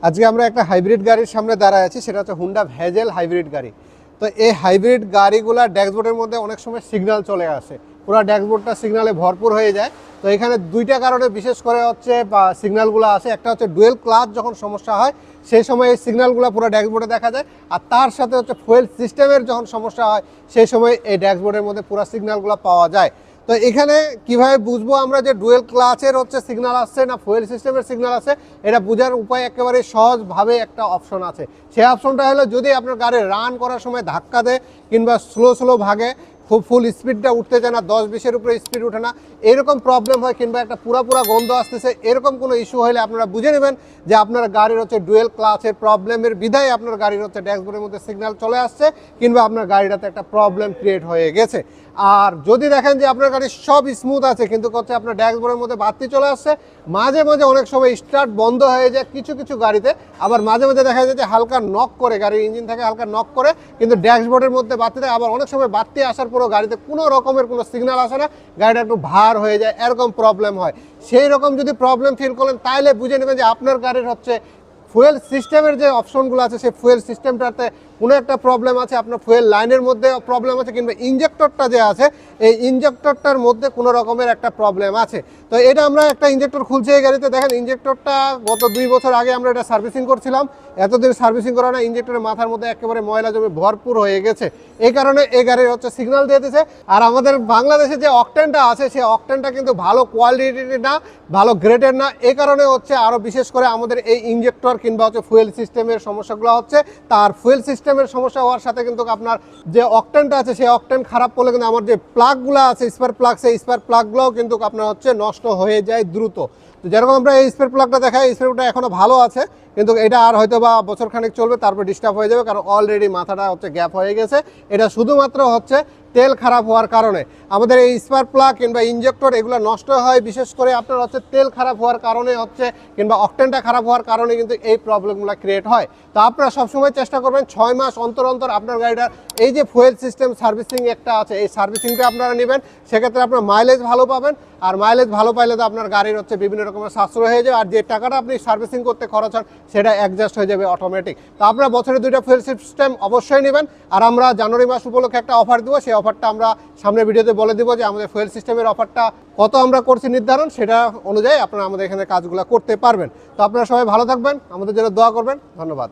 আজকে আমরা একটা হাইব্রিড গাড়ির সামনে দাঁড়ায় আছি, সেটা হচ্ছে হুন্ডা ভেজেল হাইব্রিড গাড়ি। তো এই হাইব্রিড গাড়িগুলোর ড্যাশবোর্ডের মধ্যে অনেক সময় সিগন্যাল চলে আসে, পুরো ড্যাশবোর্ডটা সিগন্যালে ভরপুর হয়ে যায়। তো এখানে দুইটা কারণে বিশেষ করে হচ্ছে সিগন্যালগুলো আসে। একটা হচ্ছে ডুয়েল ক্লাচ যখন সমস্যা হয় সেই সময় এই সিগন্যালগুলো পুরো ড্যাশবোর্ডে দেখা যায়, আর তার সাথে হচ্ছে ফুয়েল সিস্টেমের যখন সমস্যা হয় সেই সময় এই ড্যাশবোর্ডের মধ্যে পুরো সিগন্যালগুলো পাওয়া যায়। তো এখানে কিভাবে বুঝবো আমরা যে ডুয়েল ক্লাচের হচ্ছে সিগন্যাল আসছে না ফুয়েল সিস্টেমের সিগন্যাল আছে, এটা বোঝার উপায় একেবারে সহজভাবে একটা অপশন আছে। সেই অপশনটা হলো যদি আপনার গাড়ি রান করার সময় ধাক্কা দেয় কিংবা স্লো ভাগে, খুব ফুল স্পিডটা উঠতে চায় না, 10-20-এর উপরে স্পিড উঠে না, এরকম প্রবলেম হয় কিংবা একটা পুরা গন্ধ আসতেছে, এরকম কোনো ইস্যু হলে আপনারা বুঝে নেবেন যে আপনার গাড়ির হচ্ছে ডুয়েল ক্লাচের প্রবলেমের বিধায় আপনার গাড়ির হচ্ছে ড্যাশবোর্ডের মধ্যে সিগন্যাল চলে আসছে কিংবা আপনার গাড়িটাতে একটা প্রবলেম ক্রিয়েট হয়ে গেছে। আর যদি দেখেন যে আপনার গাড়ি সব স্মুথ আছে কিন্তু হচ্ছে আপনার ড্যাশবোর্ডের মধ্যে বাতি চলে আসছে, মাঝে মাঝে অনেক সময় স্টার্ট বন্ধ হয়ে যায় কিছু গাড়িতে, আবার মাঝে মাঝে দেখা যায় যে হালকা নক করে, গাড়ির ইঞ্জিন থেকে হালকা নক করে কিন্তু ড্যাশবোর্ডের মধ্যে বাতি দেয়, আবার অনেক সময় বাতি আসার পরও গাড়িতে কোনো রকমের কোনো সিগন্যাল আসে না, গাড়িটা একটু ভার হয়ে যায়, এরকম প্রবলেম হয়। সেই রকম যদি প্রবলেম ফিল করেন তাহলে বুঝে নেবেন যে আপনার গাড়ির হচ্ছে ফুয়েল সিস্টেমের যে অপশনগুলো আছে সেই ফুয়েল সিস্টেমটাতে কোনো একটা প্রবলেম আছে, আপনার ফুয়েল লাইনের মধ্যে প্রবলেম আছে কিংবা ইঞ্জেক্টরটা যে আছে এই ইঞ্জেক্টরটার মধ্যে কোনো রকমের একটা প্রবলেম আছে। তো এটা আমরা একটা ইঞ্জেক্টর খুলছি এই গাড়িতে, দেখেন ইঞ্জেক্টরটা গত 2 বছর আগে আমরা এটা সার্ভিসিং করছিলাম, এতদিন সার্ভিসিং করা না, ইঞ্জেক্টরের মাথার মধ্যে একেবারে ময়লা জমে ভরপুর হয়ে গেছে, এই কারণে এই গাড়ির হচ্ছে সিগন্যাল দিয়ে দিয়েছে। আর আমাদের বাংলাদেশে যে অকটেনটা আছে সেই অকটেনটা কিন্তু ভালো কোয়ালিটির না, ভালো গ্রেডের না, এই কারণে হচ্ছে আরও বিশেষ করে আমাদের এই ইঞ্জেক্টর কিংবা হচ্ছে ফুয়েল সিস্টেমের সমস্যাগুলো হচ্ছে। তার ফুয়েল সিস্টেমের সমস্যা হওয়ার সাথে কিন্তু আপনার যে অকটেনটা আছে সেই অকটেন খারাপ করলে কিন্তু আমার যে প্লাগগুলো আছে স্পার প্লাগ, সেই স্পার প্লাগগুলোও কিন্তু আপনার হচ্ছে নষ্ট হয়ে যায় দ্রুত। তো যেরকম আমরা এই স্পার প্লাগটা দেখাই, স্পার প্লাগটা এখনও ভালো আছে কিন্তু এটা আর হয়তো বা বছরখানেক চলবে, তারপর ডিস্টার্ব হয়ে যাবে, কারণ অলরেডি মাথাটা হচ্ছে গ্যাপ হয়ে গেছে। এটা শুধুমাত্র হচ্ছে তেল খারাপ হওয়ার কারণে আমাদের এই স্পার প্লাগ কিংবা ইঞ্জেক্টর এগুলো নষ্ট হয়, বিশেষ করে আপনার হচ্ছে তেল খারাপ হওয়ার কারণে হচ্ছে কিংবা অকটেনটা খারাপ হওয়ার কারণে কিন্তু এই প্রবলেমগুলো ক্রিয়েট হয়। তো আপনারা সবসময় চেষ্টা করবেন 6 মাস অন্তর আপনার গাড়িটার এই যে ফুয়েল সিস্টেম সার্ভিসিং একটা আছে এই সার্ভিসিংটা আপনারা নেবেন, সেক্ষেত্রে আপনার মাইলেজ ভালো পাবেন। আর মাইলেজ ভালো পাইলে তো আপনার গাড়ির হচ্ছে বিভিন্ন রকমের সাশ্রয় হয়ে যাবে, আর যে টাকাটা আপনি সার্ভিসিং করতে খরচ হন সেটা অ্যাডজাস্ট হয়ে যাবে অটোমেটিক। তো আপনারা বছরে 2টা ফুয়েল সিস্টেম অবশ্যই নেবেন। আর আমরা জানুয়ারি মাস উপলক্ষে একটা অফার দেবো, সেই অফারটা আমরা সামনের ভিডিওতে বলে দিব যে আমাদের ফুয়েল সিস্টেমের অফারটা কত আমরা করছি নির্ধারণ, সেটা অনুযায়ী আপনারা আমাদের এখানে কাজগুলো করতে পারবেন। তো আপনারা সবাই ভালো থাকবেন, আমাদের জন্য দোয়া করবেন, ধন্যবাদ।